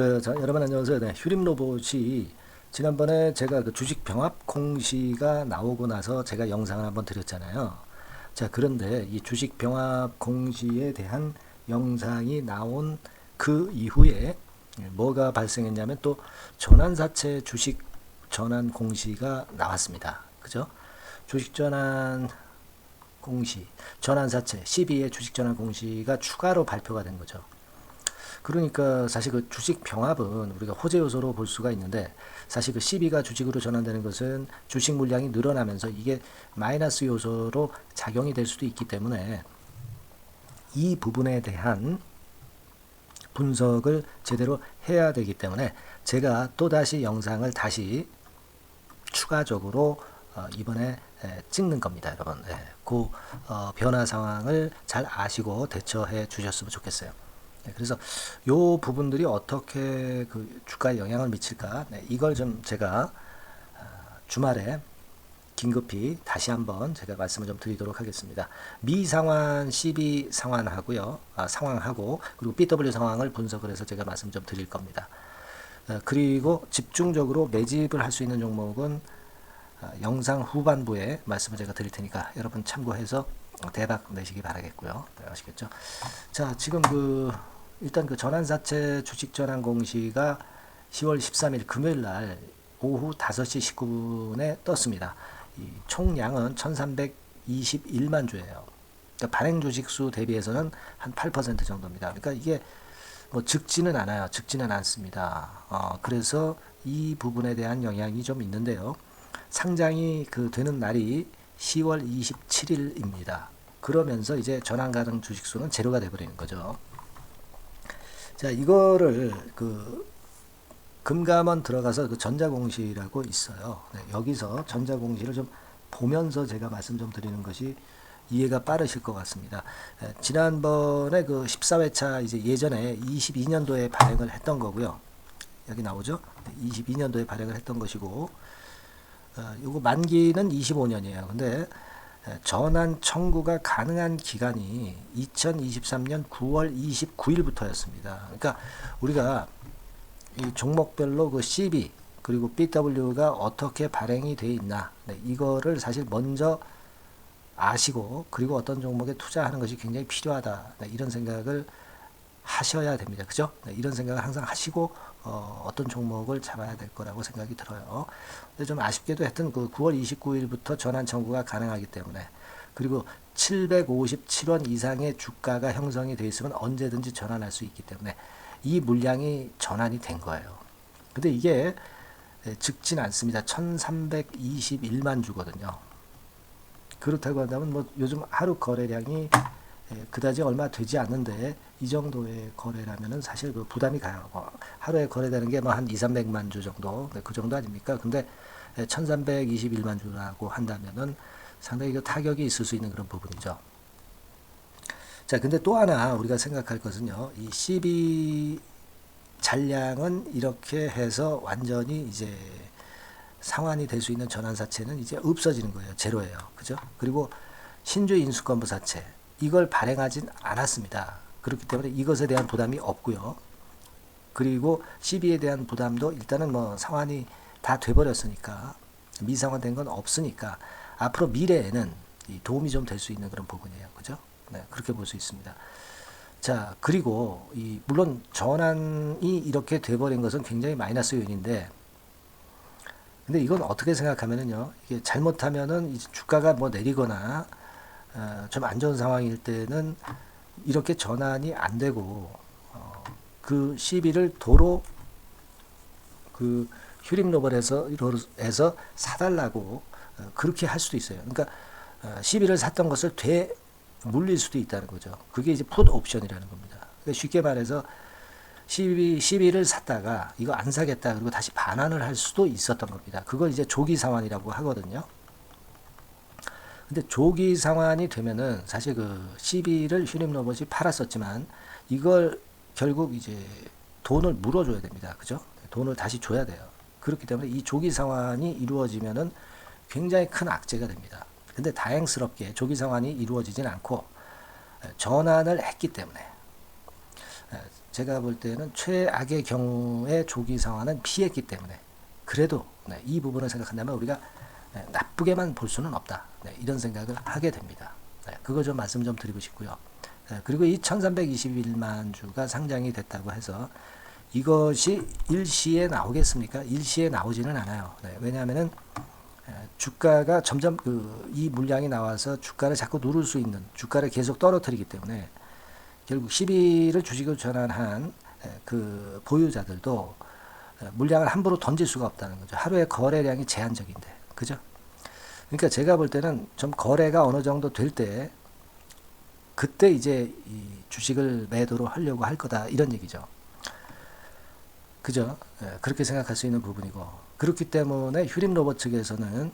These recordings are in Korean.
여러분 안녕하세요. 네, 휴림 로봇이 지난번에 제가 그 주식 병합 공시가 나오고 나서 제가 영상을 한번 드렸잖아요. 자, 그런데 이 주식 병합 공시에 대한 영상이 나온 그 이후에 뭐가 발생했냐면 또 전환사채 주식 전환 공시가 나왔습니다. 그죠? 주식 전환 공시, 전환사채 12의 주식 전환 공시가 추가로 발표가 된 거죠. 그러니까 사실 그 주식 병합은 우리가 호재 요소로 볼 수가 있는데, 사실 그 CB가 주식으로 전환되는 것은 주식 물량이 늘어나면서 이게 마이너스 요소로 작용이 될 수도 있기 때문에 이 부분에 대한 분석을 제대로 해야 되기 때문에 제가 또다시 영상을 다시 추가적으로 이번에 찍는 겁니다, 여러분. 그 변화 상황을 잘 아시고 대처해 주셨으면 좋겠어요. 그래서 요 부분들이 어떻게 그 주가에 영향을 미칠까, 이걸 좀 제가 주말에 긴급히 다시 한번 제가 말씀을 좀 드리도록 하겠습니다. 미 상환, CB 상환하고요, 상황하고 그리고 BW 상황을 분석을 해서 제가 말씀 좀 드릴 겁니다. 그리고 집중적으로 매집을 할 수 있는 종목은 영상 후반부에 말씀을 제가 드릴 테니까 여러분 참고해서 대박 내시기 바라겠고요. 아시겠죠? 자, 지금 일단 그 전환사채 주식 전환 공시가 10월 13일 금요일 날 오후 5시 19분에 떴습니다. 이 총량은 1321만 주예요. 그러니까 발행 주식수 대비해서는 한 8% 정도입니다. 그러니까 이게 뭐 적지는 않아요. 적지는 않습니다. 그래서 이 부분에 대한 영향이 좀 있는데요. 상장이 되는 날이 10월 27일입니다. 그러면서 이제 전환 가능 주식수는 제로가 돼버리는 거죠. 자, 이거를 금감원 들어가서 그 전자공시라고 있어요. 여기서 전자공시를 좀 보면서 제가 말씀 좀 드리는 것이 이해가 빠르실 것 같습니다. 지난번에 그 14회차 이제 예전에 22년도에 발행을 했던 거고요. 여기 나오죠? 22년도에 발행을 했던 것이고, 요거 만기는 25년이에요. 근데 전환 청구가 가능한 기간이 2023년 9월 29일부터였습니다. 그러니까 우리가 이 종목별로 그 CB 그리고 BW가 어떻게 발행이 돼 있나, 이거를 사실 먼저 아시고 그리고 어떤 종목에 투자하는 것이 굉장히 필요하다, 이런 생각을 하셔야 됩니다. 그죠? 이런 생각을 항상 하시고 어떤 종목을 잡아야 될 거라고 생각이 들어요. 근데 좀 아쉽게도 하여튼 그 9월 29일부터 전환 청구가 가능하기 때문에, 그리고 757원 이상의 주가가 형성이 되어 있으면 언제든지 전환할 수 있기 때문에 이 물량이 전환이 된 거예요. 근데 이게 적진 않습니다. 1321만 주거든요. 그렇다고 한다면 뭐 요즘 하루 거래량이 그다지 얼마 되지 않는데 이 정도의 거래라면은 사실 그 부담이 가요. 하루에 거래되는 게 뭐 한 2, 300만 주 정도, 그 정도 아닙니까? 근데 1321만 주라고 한다면은 상당히 그 타격이 있을 수 있는 그런 부분이죠. 자, 근데 또 하나 우리가 생각할 것은요, 이 CB 잔량은 이렇게 해서 완전히 이제 상환이 될 수 있는 전환사채는 이제 없어지는 거예요. 제로예요. 그죠? 그리고 신주 인수권부 사채, 이걸 발행하진 않았습니다. 그렇기 때문에 이것에 대한 부담이 없고요. 그리고 CB에 대한 부담도 일단은 뭐 상환이 다 돼버렸으니까, 미상환된 건 없으니까 앞으로 미래에는 도움이 좀 될 수 있는 그런 부분이에요. 그죠? 네, 그렇게 볼 수 있습니다. 자, 그리고 물론 전환이 이렇게 돼버린 것은 굉장히 마이너스 요인인데, 근데 이건 어떻게 생각하면은요, 이게 잘못하면은 이제 주가가 뭐 내리거나 좀 안 좋은 상황일 때는 이렇게 전환이 안 되고 그 CB를 도로 그 휴림 로벌에서 사달라고 그렇게 할 수도 있어요. 그러니까 CB를 샀던 것을 되물릴 수도 있다는 거죠. 그게 이제 풋 옵션이라는 겁니다. 그러니까 쉽게 말해서 CB를 샀다가 이거 안 사겠다 그리고 다시 반환을 할 수도 있었던 겁니다. 그걸 이제 조기 상환이라고 하거든요. 근데 조기 상환이 되면은 사실 그 CB를 휴림 로봇이 팔았었지만 이걸 결국 이제 돈을 물어줘야 됩니다. 그죠? 돈을 다시 줘야 돼요. 그렇기 때문에 이 조기 상환이 이루어지면은 굉장히 큰 악재가 됩니다. 근데 다행스럽게 조기 상환이 이루어지진 않고 전환을 했기 때문에 제가 볼 때는 최악의 경우에 조기 상환은 피했기 때문에 그래도 이 부분을 생각한다면 우리가 나쁘게만 볼 수는 없다. 이런 생각을 하게 됩니다. 그거 좀 말씀 좀 드리고 싶고요. 그리고 이 1321만 주가 상장이 됐다고 해서 이것이 일시에 나오겠습니까? 일시에 나오지는 않아요. 왜냐하면은 주가가 점점 이 물량이 나와서 주가를 자꾸 누를 수 있는, 주가를 계속 떨어뜨리기 때문에 결국 12를 주식을 전환한 그 보유자들도 물량을 함부로 던질 수가 없다는 거죠. 하루의 거래량이 제한적인데, 그죠? 그러니까 제가 볼 때는 좀 거래가 어느 정도 될 때, 그때 이제 이 주식을 매도로 하려고 할 거다, 이런 얘기죠. 그죠? 그렇게 생각할 수 있는 부분이고, 그렇기 때문에 휴림로봇 측에서는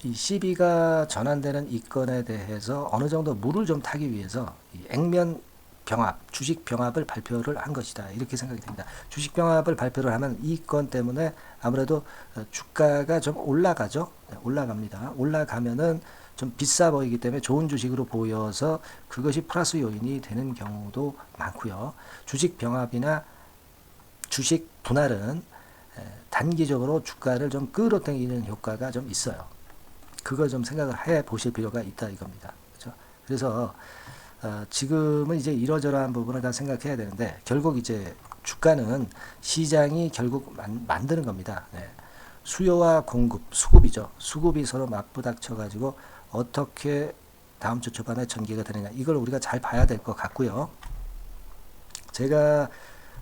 이 CB가 전환되는 이 건에 대해서 어느 정도 물을 좀 타기 위해서 이 액면 병합, 주식 병합을 발표를 한 것이다. 이렇게 생각이 됩니다. 주식 병합을 발표를 하면 이 건 때문에 아무래도 주가가 좀 올라가죠. 올라갑니다. 올라가면은 좀 비싸 보이기 때문에 좋은 주식으로 보여서 그것이 플러스 요인이 되는 경우도 많고요. 주식 병합이나 주식 분할은 단기적으로 주가를 좀 끌어당기는 효과가 좀 있어요. 그걸 좀 생각을 해 보실 필요가 있다 이겁니다. 그렇죠? 그래서 지금은 이제 이러저러한 부분을 다 생각해야 되는데 결국 이제 주가는 시장이 결국 만드는 겁니다. 수요와 공급, 수급이죠. 수급이 서로 맞부닥쳐 가지고 어떻게 다음 주 초반에 전개가 되느냐 이걸 우리가 잘 봐야 될 것 같고요. 제가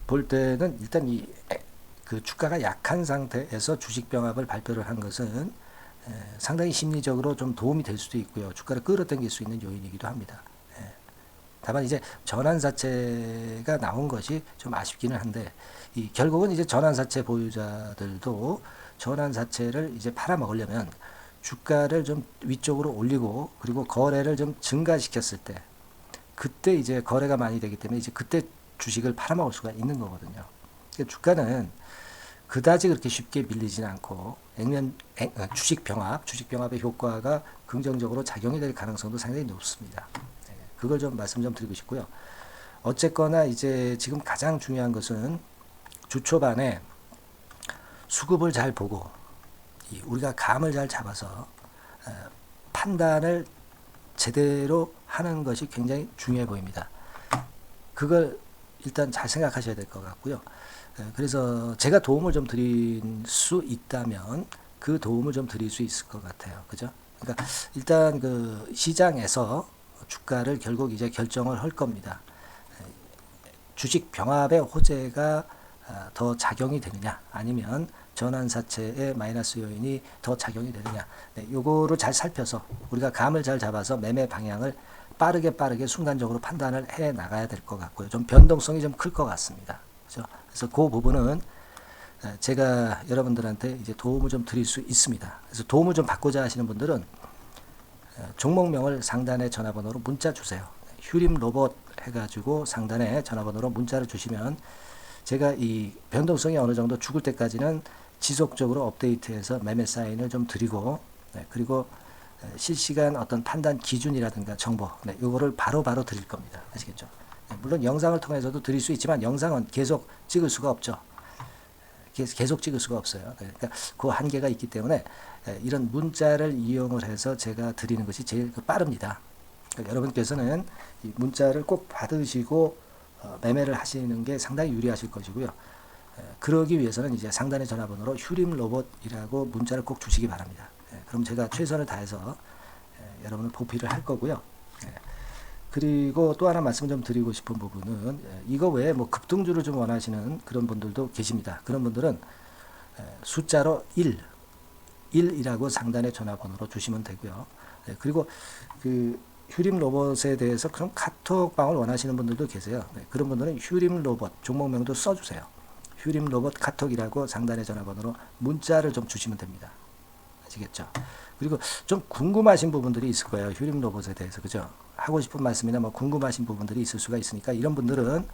볼 때는 일단 그 주가가 약한 상태에서 주식 병합을 발표를 한 것은 상당히 심리적으로 좀 도움이 될 수도 있고요. 주가를 끌어당길 수 있는 요인이기도 합니다. 다만 이제 전환사채가 나온 것이 좀 아쉽기는 한데 결국은 이제 전환사채 보유자들도 전환사채를 이제 팔아먹으려면 주가를 좀 위쪽으로 올리고 그리고 거래를 좀 증가시켰을 때 그때 이제 거래가 많이 되기 때문에 이제 그때 주식을 팔아먹을 수가 있는 거거든요. 그러니까 주가는 그다지 그렇게 쉽게 밀리지는 않고 주식 병합의 효과가 긍정적으로 작용이 될 가능성도 상당히 높습니다. 그걸 좀 말씀 좀 드리고 싶고요. 어쨌거나 이제 지금 가장 중요한 것은 주 초반에 수급을 잘 보고 우리가 감을 잘 잡아서 판단을 제대로 하는 것이 굉장히 중요해 보입니다. 그걸 일단 잘 생각하셔야 될 것 같고요. 그래서 제가 도움을 좀 드릴 수 있다면 그 도움을 좀 드릴 수 있을 것 같아요. 그죠? 그러니까 일단 그 시장에서 주가를 결국 이제 결정을 할 겁니다. 주식 병합의 호재가 더 작용이 되느냐 아니면 전환사채의 마이너스 요인이 더 작용이 되느냐 요거를 잘 살펴서 우리가 감을 잘 잡아서 매매 방향을 빠르게 순간적으로 판단을 해 나가야 될 것 같고요. 좀 변동성이 좀 클 것 같습니다. 그렇죠? 그래서 그 부분은 제가 여러분들한테 이제 도움을 좀 드릴 수 있습니다. 그래서 도움을 좀 받고자 하시는 분들은 종목명을 상단의 전화번호로 문자 주세요. 휴림 로봇 해가지고 상단에 전화번호로 문자를 주시면 제가 이 변동성이 어느 정도 죽을 때까지는 지속적으로 업데이트해서 매매 사인을 좀 드리고 그리고 실시간 어떤 판단 기준이라든가 정보 요거를 바로바로 드릴 겁니다. 아시겠죠? 물론 영상을 통해서도 드릴 수 있지만 영상은 계속 찍을 수가 없죠. 계속 찍을 수가 없어요. 그러니까 그 한계가 있기 때문에 이런 문자를 이용을 해서 제가 드리는 것이 제일 빠릅니다. 그러니까 여러분께서는 이 문자를 꼭 받으시고 매매를 하시는 게 상당히 유리하실 것이고요. 그러기 위해서는 이제 상단의 전화번호로 휴림 로봇이라고 문자를 꼭 주시기 바랍니다. 그럼 제가 최선을 다해서 여러분을 보필을 할 거고요. 그리고 또 하나 말씀 좀 드리고 싶은 부분은 이거 외에 뭐 급등주를 좀 원하시는 그런 분들도 계십니다. 그런 분들은 숫자로 1이라고 상단의 전화번호로 주시면 되고요. 그리고 그 휴림 로봇에 대해서 그럼 카톡방을 원하시는 분들도 계세요. 그런 분들은 휴림 로봇 종목명도 써주세요. 휴림 로봇 카톡이라고 상단의 전화번호로 문자를 좀 주시면 됩니다. 아시겠죠? 그리고 좀 궁금하신 부분들이 있을 거예요. 휴림 로봇에 대해서. 그죠? 하고 싶은 말씀이나 뭐 궁금하신 부분들이 있을 수가 있으니까 이런 분들은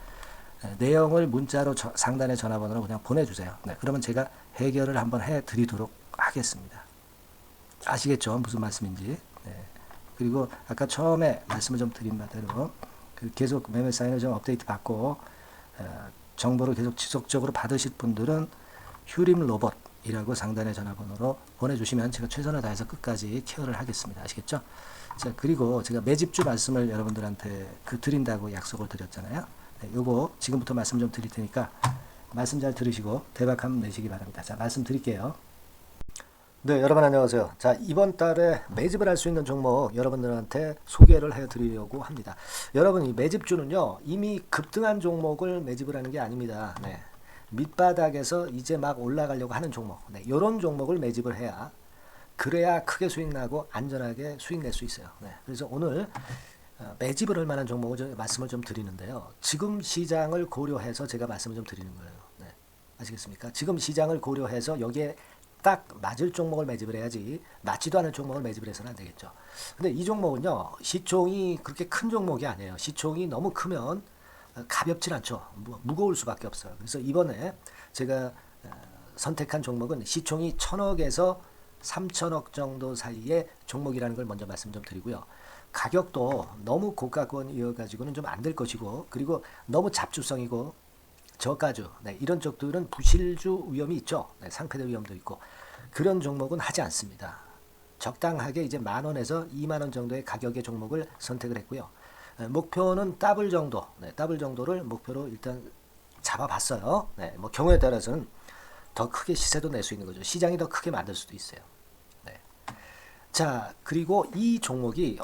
내용을 문자로 상단의 전화번호로 그냥 보내주세요. 그러면 제가 해결을 한번 해드리도록 하겠습니다. 아시겠죠? 무슨 말씀인지. 그리고 아까 처음에 말씀을 좀 드린 바대로 계속 매매 사인을 좀 업데이트 받고 정보를 계속 지속적으로 받으실 분들은 휴림 로봇이라고 상단의 전화번호로 보내주시면 제가 최선을 다해서 끝까지 케어를 하겠습니다. 아시겠죠? 자, 그리고 제가 매집주 말씀을 여러분들한테 드린다고 약속을 드렸잖아요. 네, 요거 지금부터 말씀 좀 드릴 테니까 말씀 잘 들으시고 대박 한번 내시기 바랍니다. 자, 말씀 드릴게요. 네, 여러분 안녕하세요. 자, 이번 달에 매집을 할 수 있는 종목 여러분들한테 소개를 해드리려고 합니다. 여러분, 이 매집주는요, 이미 급등한 종목을 매집을 하는 게 아닙니다. 네, 밑바닥에서 이제 막 올라가려고 하는 종목, 네, 이런 종목을 매집을 해야 그래야 크게 수익 나고 안전하게 수익 낼 수 있어요. 네, 그래서 오늘 매집을 할 만한 종목을 말씀을 좀 드리는데요. 지금 시장을 고려해서 제가 말씀을 좀 드리는 거예요. 네, 아시겠습니까? 지금 시장을 고려해서 여기에 딱 맞을 종목을 매집을 해야지 맞지도 않은 종목을 매집을 해서는 안 되겠죠. 근데 이 종목은요, 시총이 그렇게 큰 종목이 아니에요. 시총이 너무 크면 가볍진 않죠. 무거울 수밖에 없어요. 그래서 이번에 제가 선택한 종목은 시총이 1000억에서 3000억 정도 사이의 종목이라는 걸 먼저 말씀 좀 드리고요. 가격도 너무 고가권이어가지고는 좀 안 될 것이고, 그리고 너무 잡주성이고 저가주, 네, 이런 쪽들은 부실주 위험이 있죠. 네, 상패대 위험도 있고 그런 종목은 하지 않습니다. 적당하게 이제 10,000원에서 20,000원 정도의 가격의 종목을 선택을 했고요. 목표는 더블 정도, 네, 더블 정도를 목표로 일단 잡아봤어요. 네, 뭐 경우에 따라서는 더 크게 시세도 낼 수 있는 거죠. 시장이 더 크게 만들 수도 있어요. 네. 자, 그리고 이 종목이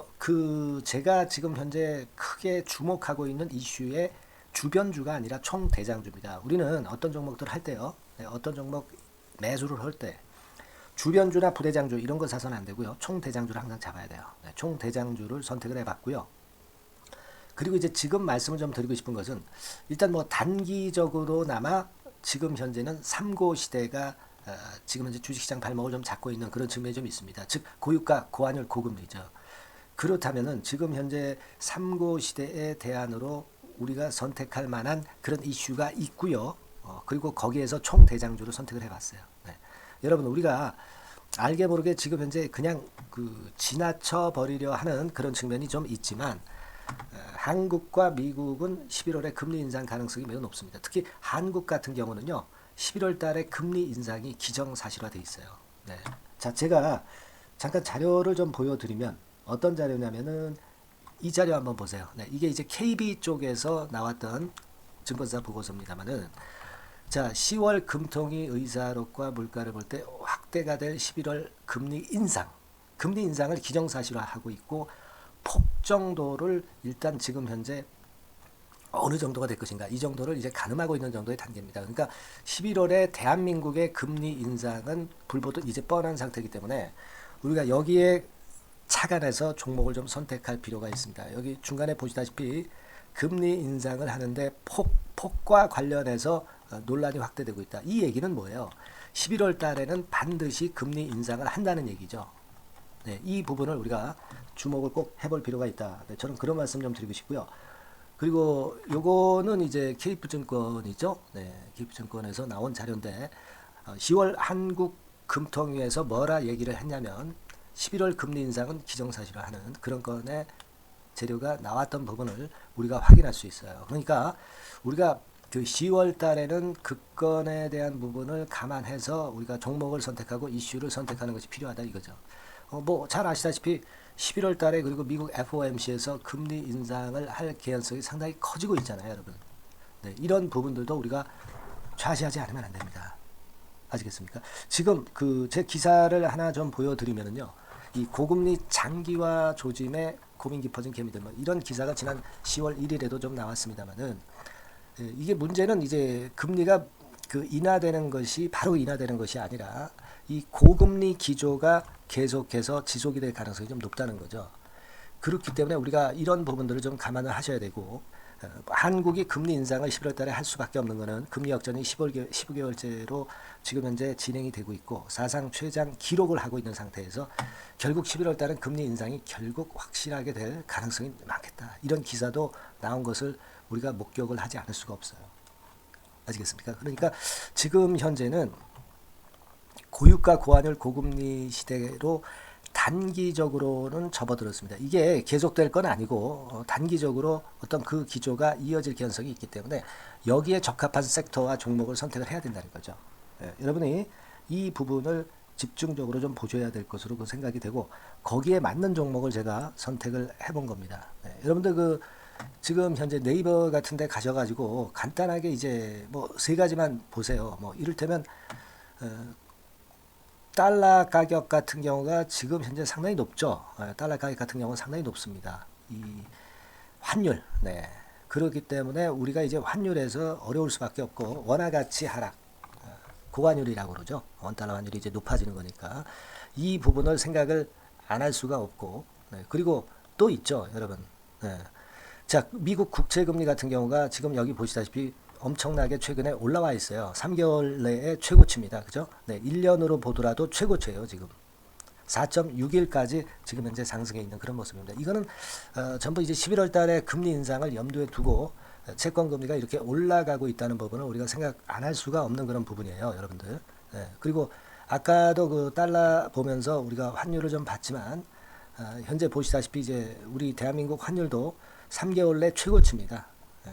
제가 지금 현재 크게 주목하고 있는 이슈의 주변주가 아니라 총대장주입니다. 우리는 어떤 종목들 할 때요, 네, 어떤 종목 매수를 할 때 주변주나 부대장주 이런 거 사서는 안 되고요. 총대장주를 항상 잡아야 돼요. 네, 총대장주를 선택을 해봤고요. 그리고 이제 지금 말씀을 좀 드리고 싶은 것은 일단 뭐 단기적으로나마 지금 현재는 3고 시대가 지금 현재 주식시장 발목을 좀 잡고 있는 그런 측면이 좀 있습니다. 즉 고유가, 고환율, 고금리죠. 그렇다면은 지금 현재 3고 시대의 대안으로 우리가 선택할 만한 그런 이슈가 있고요. 그리고 거기에서 총대장주를 선택을 해봤어요. 네. 여러분, 우리가 알게 모르게 지금 현재 그냥 지나쳐 버리려 하는 그런 측면이 좀 있지만 한국과 미국은 11월에 금리 인상 가능성이 매우 높습니다. 특히 한국 같은 경우는요, 11월 달에 금리 인상이 기정사실화되어 있어요. 네. 자, 제가 잠깐 자료를 좀 보여드리면 어떤 자료냐면은 이 자료 한번 보세요. 네, 이게 이제 KB 쪽에서 나왔던 증권사 보고서입니다만은, 자, 10월 금통위 의사록과 물가를 볼 때 확대가 될 11월 금리 인상을 기정사실화하고 있고, 폭 정도를 일단 지금 현재 어느 정도가 될 것인가, 이 정도를 이제 가늠하고 있는 정도의 단계입니다. 그러니까 11월에 대한민국의 금리 인상은 불보듯 이제 뻔한 상태이기 때문에 우리가 여기에 착안해서 종목을 좀 선택할 필요가 있습니다. 여기 중간에 보시다시피 금리 인상을 하는데 폭과 관련해서 논란이 확대되고 있다. 이 얘기는 뭐예요? 11월 달에는 반드시 금리 인상을 한다는 얘기죠. 네, 이 부분을 우리가 주목을 꼭 해볼 필요가 있다. 네, 저는 그런 말씀 좀 드리고 싶고요. 그리고 요거는 이제 KF증권이죠. 네, KF증권에서 나온 자료인데 10월 한국 금통위에서 뭐라 얘기를 했냐면 11월 금리 인상은 기정사실화하는 그런 건의 재료가 나왔던 부분을 우리가 확인할 수 있어요. 그러니까 우리가 10월 달에는 급건에 대한 부분을 감안해서 우리가 종목을 선택하고 이슈를 선택하는 것이 필요하다 이거죠. 뭐 잘 아시다시피 11월 달에 그리고 미국 FOMC에서 금리 인상을 할 개연성이 상당히 커지고 있잖아요, 여러분. 네, 이런 부분들도 우리가 좌시하지 않으면 안 됩니다. 아시겠습니까? 지금 제 기사를 하나 좀 보여드리면은요, 이 고금리 장기화 조짐에 고민 깊어진 개미들, 뭐 이런 기사가 지난 10월 1일에도 좀 나왔습니다만은, 이게 문제는 이제 금리가 인하되는 것이 바로 인하되는 것이 아니라 이 고금리 기조가 계속해서 지속이 될 가능성이 좀 높다는 거죠. 그렇기 때문에 우리가 이런 부분들을 좀 감안을 하셔야 되고, 한국이 금리 인상을 11월 달에 할 수밖에 없는 것은 금리 역전이 15개월째로 지금 현재 진행이 되고 있고 사상 최장 기록을 하고 있는 상태에서 결국 11월 달은 금리 인상이 결국 확실하게 될 가능성이 많겠다. 이런 기사도 나온 것을 우리가 목격을 하지 않을 수가 없어요. 아시겠습니까? 그러니까 지금 현재는 고유가 고환율 고금리 시대로 단기적으로는 접어들었습니다. 이게 계속될 건 아니고 단기적으로 어떤 그 기조가 이어질 개연성이 있기 때문에 여기에 적합한 섹터와 종목을 선택을 해야 된다는 거죠. 여러분이 이 부분을 집중적으로 좀 보셔야 될 것으로 그 생각이 되고 거기에 맞는 종목을 제가 선택을 해본 겁니다. 여러분들 그 지금 현재 네이버 같은 데 가셔가지고 간단하게 이제 뭐 세 가지만 보세요. 뭐 이를테면 달러 가격 같은 경우가 지금 현재 상당히 높죠. 달러 가격 같은 경우는 상당히 높습니다. 이 환율, 네. 그렇기 때문에 우리가 이제 환율에서 어려울 수밖에 없고 원화 가치 하락, 고환율이라고 그러죠. 원달러 환율이 이제 높아지는 거니까 이 부분을 생각을 안 할 수가 없고, 네. 그리고 또 있죠, 여러분. 네. 자, 미국 국채금리 같은 경우가 지금 여기 보시다시피 엄청나게 최근에 올라와 있어요. 3개월 내에 최고치입니다. 그죠? 네, 1년으로 보더라도 최고치예요, 지금. 4.61까지 지금 현재 상승해 있는 그런 모습입니다. 이거는 전부 이제 11월 달에 금리 인상을 염두에 두고 채권 금리가 이렇게 올라가고 있다는 부분을 우리가 생각 안 할 수가 없는 그런 부분이에요, 여러분들. 네, 그리고 아까도 그 달러 보면서 우리가 환율을 좀 봤지만 현재 보시다시피 이제 우리 대한민국 환율도 3개월 내 최고치입니다.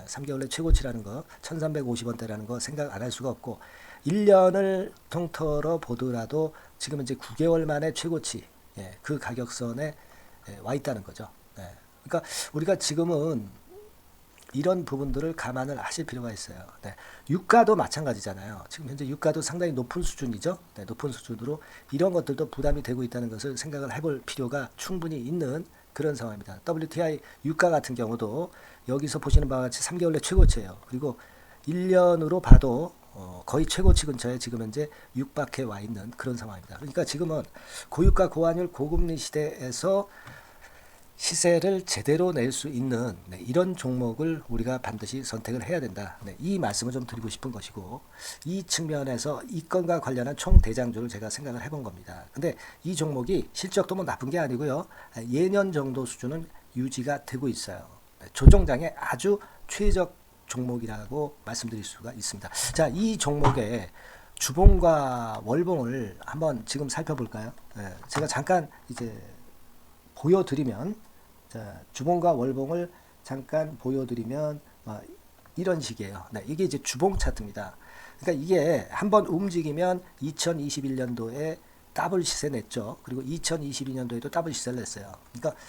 3개월 내 최고치라는 거 1350원대라는 거 생각 안 할 수가 없고 1년을 통틀어 보더라도 지금 이제 9개월 만에 최고치 그 가격선에 와 있다는 거죠. 그러니까 우리가 지금은 이런 부분들을 감안을 하실 필요가 있어요. 유가도 마찬가지잖아요. 지금 현재 유가도 상당히 높은 수준이죠. 높은 수준으로 이런 것들도 부담이 되고 있다는 것을 생각을 해볼 필요가 충분히 있는 그런 상황입니다. WTI 유가 같은 경우도 여기서 보시는 바와 같이 3개월 내 최고치예요. 그리고 1년으로 봐도 거의 최고치 근처에 지금 현재 육박해 와 있는 그런 상황입니다. 그러니까 지금은 고유가 고환율 고금리 시대에서 시세를 제대로 낼 수 있는 이런 종목을 우리가 반드시 선택을 해야 된다. 이 말씀을 좀 드리고 싶은 것이고 이 측면에서 이 건과 관련한 총 대장주를 제가 생각을 해본 겁니다. 근데 이 종목이 실적도 뭐 나쁜 게 아니고요. 예년 정도 수준은 유지가 되고 있어요. 조정장의 아주 최적 종목이라고 말씀드릴 수가 있습니다. 자, 이 종목의 주봉과 월봉을 한번 지금 살펴볼까요? 제가 잠깐 이제 보여드리면, 자, 주봉과 월봉을 잠깐 보여드리면 이런 식이에요. 이게 이제 주봉 차트입니다. 그러니까 이게 한번 움직이면 2021년도에 더블 시세 냈죠. 그리고 2022년도에도 더블 시세를 냈어요. 그러니까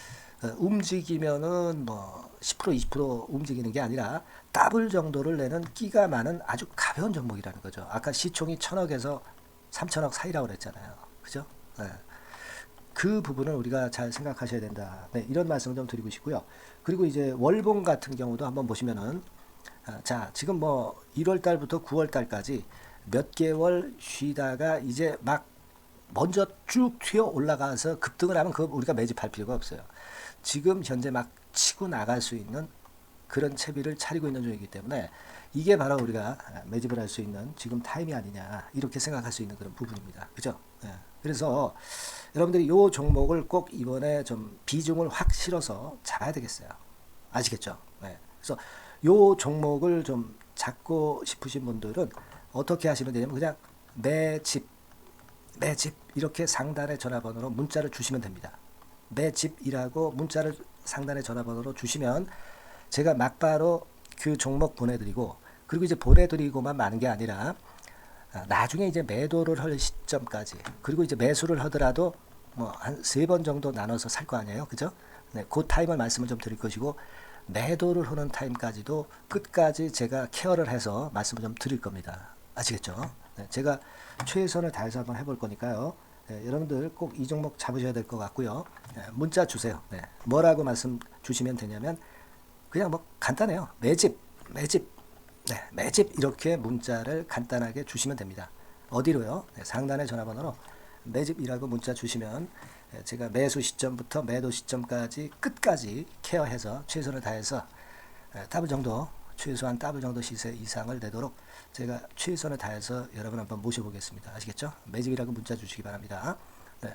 움직이면은 뭐 10% 20% 움직이는 게 아니라 더블 정도를 내는 끼가 많은 아주 가벼운 종목이라는 거죠. 아까 시총이 1000억에서 3000억 사이라고 그랬잖아요. 그죠? 그 부분을 우리가 잘 생각하셔야 된다. 이런 말씀을 좀 드리고 싶고요. 그리고 이제 월봉 같은 경우도 한번 보시면은 자, 지금 뭐 1월 달부터 9월 달까지 몇 개월 쉬다가 이제 막 먼저 쭉 튀어 올라가서 급등을 하면 그거 우리가 매집할 필요가 없어요. 지금 현재 막 치고 나갈 수 있는 그런 채비를 차리고 있는 중이기 때문에 이게 바로 우리가 매집을 할 수 있는 지금 타임이 아니냐 이렇게 생각할 수 있는 그런 부분입니다. 그죠? 그래서 여러분들이 이 종목을 꼭 이번에 좀 비중을 확 실어서 잡아야 되겠어요. 아시겠죠? 그래서 이 종목을 좀 잡고 싶으신 분들은 어떻게 하시면 되냐면 그냥 매집 이렇게 상단의 전화번호로 문자를 주시면 됩니다. 매집이라고 문자를 상단의 전화번호로 주시면 제가 막바로 그 종목 보내드리고 그리고 이제 보내드리고만 마는 게 아니라 나중에 이제 매도를 할 시점까지 그리고 이제 매수를 하더라도 뭐 한 3번 정도 나눠서 살 거 아니에요. 그죠? 그 타임을 말씀을 좀 드릴 것이고 매도를 하는 타임까지도 끝까지 제가 케어를 해서 말씀을 좀 드릴 겁니다. 아시겠죠? 제가 최선을 다해서 한번 해볼 거니까요. 여러분들 꼭 이 종목 잡으셔야 될 것 같고요. 문자 주세요. 뭐라고 말씀 주시면 되냐면 그냥 뭐 간단해요. 매집 이렇게 문자를 간단하게 주시면 됩니다. 어디로요? 상단의 전화번호로 매집이라고 문자 주시면 제가 매수 시점부터 매도 시점까지 끝까지 케어해서 최선을 다해서 더블 정도 최소한 더블 정도 시세 이상을 내도록 제가 최선을 다해서 여러분 한번 모셔보겠습니다. 아시겠죠? 매집이라고 문자 주시기 바랍니다.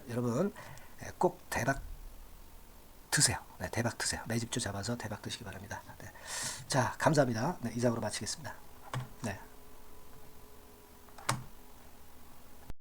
여러분 꼭 대박 드세요. 대박 드세요. 매집주 잡아서 대박 드시기 바랍니다. 자, 감사합니다. 이상으로 마치겠습니다.